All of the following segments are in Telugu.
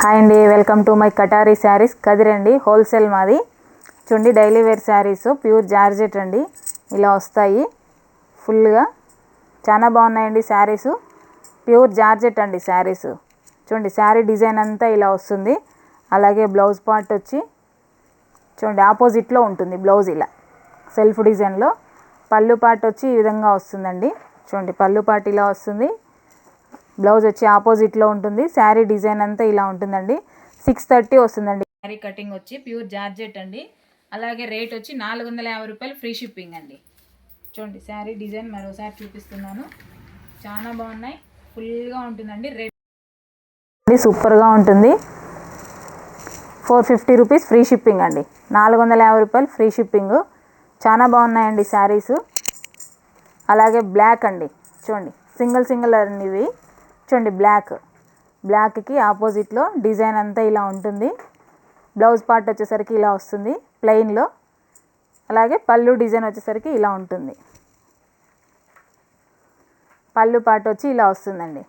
హాయ్ అండి, welcome to my Katari sarees. కదిరండి హోల్సేల్ మాది. చూడండి, daily wear sarees pure georgette అండి. ఇలా వస్తాయి ఫుల్గా. చాలా బాగున్నాయండి శారీస్. ప్యూర్ జార్జెట్ అండి శారీస్. చూడండి, శారీ డిజైన్ అంతా ఇలా వస్తుంది. అలాగే బ్లౌజ్ పార్ట్ వచ్చి చూడండి ఆపోజిట్లో ఉంటుంది. బ్లౌజ్ ఇలా సెల్ఫ్ డిజైన్లో. పళ్ళు పార్ట్ వచ్చి ఈ విధంగా వస్తుందండి. చూడండి, పళ్ళు పార్ట్ ఇలా వస్తుంది. బ్లౌజ్ వచ్చి ఆపోజిట్లో ఉంటుంది. శారీ డిజైన్ అంతా ఇలా ఉంటుందండి. 630 వస్తుందండి. శారీ కటింగ్ వచ్చి ప్యూర్ జార్జెట్ అండి. అలాగే రేట్ వచ్చి 450 రూపాయలు, ఫ్రీ షిప్పింగ్ అండి. చూడండి, శారీ డిజైన్ మరోసారి చూపిస్తున్నాను. చాలా బాగున్నాయి, ఫుల్గా ఉంటుందండి. రేట్ సూపర్గా ఉంటుంది. 450 రూపీస్ ఫ్రీ షిప్పింగ్ అండి. 450 రూపాయలు ఫ్రీ షిప్పింగ్. చాలా బాగున్నాయండి శారీస్. అలాగే బ్లాక్ అండి. చూడండి, సింగిల్ అండి ఇవి. చూడండి, బ్లాక్కి ఆపోజిట్లో డిజైన్ అంతా ఇలా ఉంటుంది. బ్లౌజ్ పార్ట్ వచ్చేసరికి ఇలా వస్తుంది ప్లెయిన్లో. అలాగే పళ్ళు డిజైన్ వచ్చేసరికి ఇలా ఉంటుంది. పళ్ళు పార్ట్ వచ్చి ఇలా వస్తుందండి.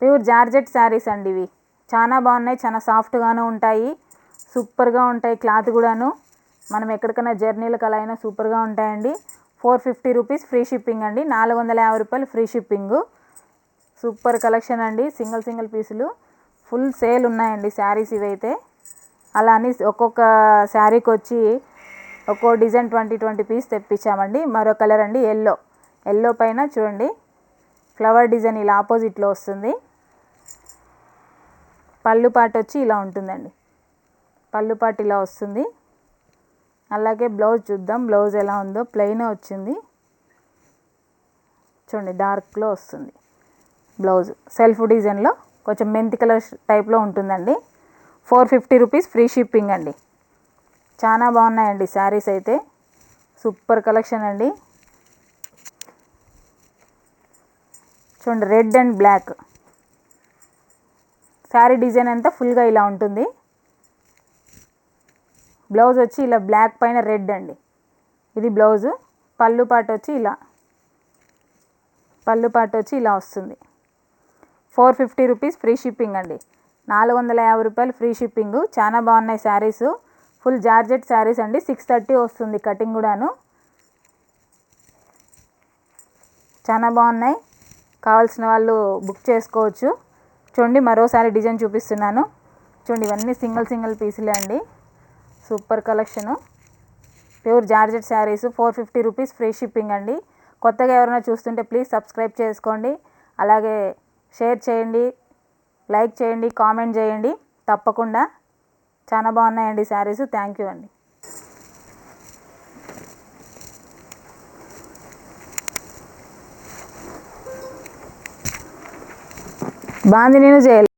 ప్యూర్ జార్జెట్ శారీస్ అండి ఇవి. చాలా బాగున్నాయి, చాలా సాఫ్ట్గాను ఉంటాయి, సూపర్గా ఉంటాయి. క్లాత్ కూడాను మనం ఎక్కడికైనా జర్నీలకు అలా అయినా సూపర్గా ఉంటాయండి. 450 రూపీస్ ఫ్రీ షిప్పింగ్ అండి. 450 రూపాయలు ఫ్రీ షిప్పింగు. సూపర్ కలెక్షన్ అండి. సింగిల్ పీసులు ఫుల్ సేల్ ఉన్నాయండి శారీస్ ఇవైతే. అలా అని ఒక్కొక్క శారీకి వచ్చి ఒక్కో డిజైన్ 20 పీస్ తెప్పించామండి. మరో కలర్ అండి ఎల్లో పైన చూడండి ఫ్లవర్ డిజైన్ ఇలా ఆపోజిట్లో వస్తుంది. పళ్ళు పార్ట్ వచ్చి ఇలా ఉంటుందండి. పళ్ళు పార్ట్ ఇలా వస్తుంది. అలాగే బ్లౌజ్ చూద్దాం. బ్లౌజ్ ఎలా ఉందో. ప్లెయిన్ వచ్చింది. చూడండి, డార్క్లో వస్తుంది బ్లౌజ్. సెల్ఫ్ డిజైన్లో కొంచెం మెంతి కలర్ టైప్లో ఉంటుందండి. 450 రూపీస్ ఫ్రీ షిప్పింగ్ అండి. చాలా బాగున్నాయండి శారీస్ అయితే. సూపర్ కలెక్షన్ అండి. చూడండి, red and black sari design అంతా ఫుల్గా ఇలా ఉంటుంది. బ్లౌజ్ వచ్చి ఇలా బ్లాక్ పైన రెడ్ అండి. ఇది బ్లౌజు. పళ్ళు పార్ట్ వచ్చి ఇలా వస్తుంది. 450 రూపీస్ ఫ్రీ షిప్పింగ్ అండి. 450 రూపాయలు ఫ్రీ షిప్పింగు. చాలా బాగున్నాయి శారీస్. ఫుల్ జార్జెట్ శారీస్ అండి. 630 వస్తుంది కటింగ్ కూడాను. చాలా బాగున్నాయి. కావాల్సిన వాళ్ళు బుక్ చేసుకోవచ్చు. చూడండి, మరోసారి డిజైన్ చూపిస్తున్నాను. చూడండి, ఇవన్నీ సింగిల్ పీసులే అండి. Super collection. Pure georgette saris. 450 rupees free shipping అండి. కొత్తగా ఎవరైనా చూస్తుంటే ప్లీజ్ సబ్స్క్రైబ్ చేసుకోండి. అలాగే షేర్ చేయండి, లైక్ చేయండి, కామెంట్ చేయండి తప్పకుండా. చాలా బాగున్నాయండి శారీస్. థ్యాంక్ యూ అండి. బాగుంది, నేను చేయాలి.